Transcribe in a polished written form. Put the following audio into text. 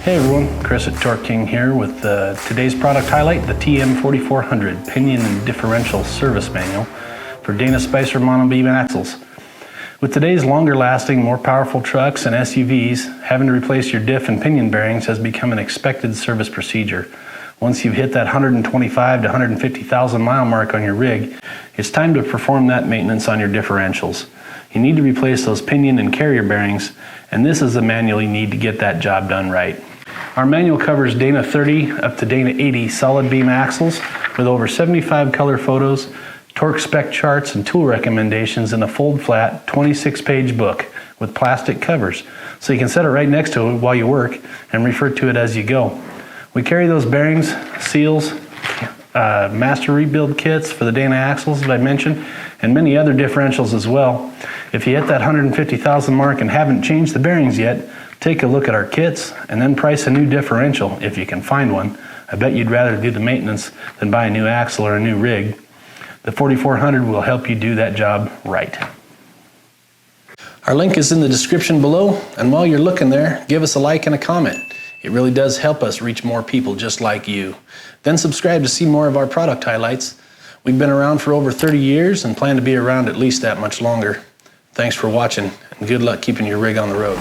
Hey everyone, Chris at Torque King here with today's product highlight, the TM4400 Pinion Differential Service Manual for Dana Spicer monobeam axles. With today's longer lasting, more powerful trucks and SUVs, having to replace your diff and pinion bearings has become an expected service procedure. Once you've hit that 125 to 150,000 mile mark on your rig, it's time to perform that maintenance on your differentials. You need to replace those pinion and carrier bearings, and this is the manual you need to get that job done right. Our manual covers Dana 30 up to Dana 80 solid beam axles with over 75 color photos, torque spec charts, and tool recommendations in a fold-flat 26-page book with plastic covers, so you can set it right next to it while you work and refer to it as you go. We carry those bearings, seals, master rebuild kits for the Dana axles that I mentioned, and many other differentials as well. If you hit that 150,000 mark and haven't changed the bearings yet, take a look at our kits and then price a new differential if you can find one. I bet you'd rather do the maintenance than buy a new axle or a new rig. The 4400 will help you do that job right. Our link is in the description below, and while you're looking there, give us a like and a comment. It really does help us reach more people just like you. Then subscribe to see more of our product highlights. We've been around for over 30 years and plan to be around at least that much longer. Thanks for watching, and good luck keeping your rig on the road.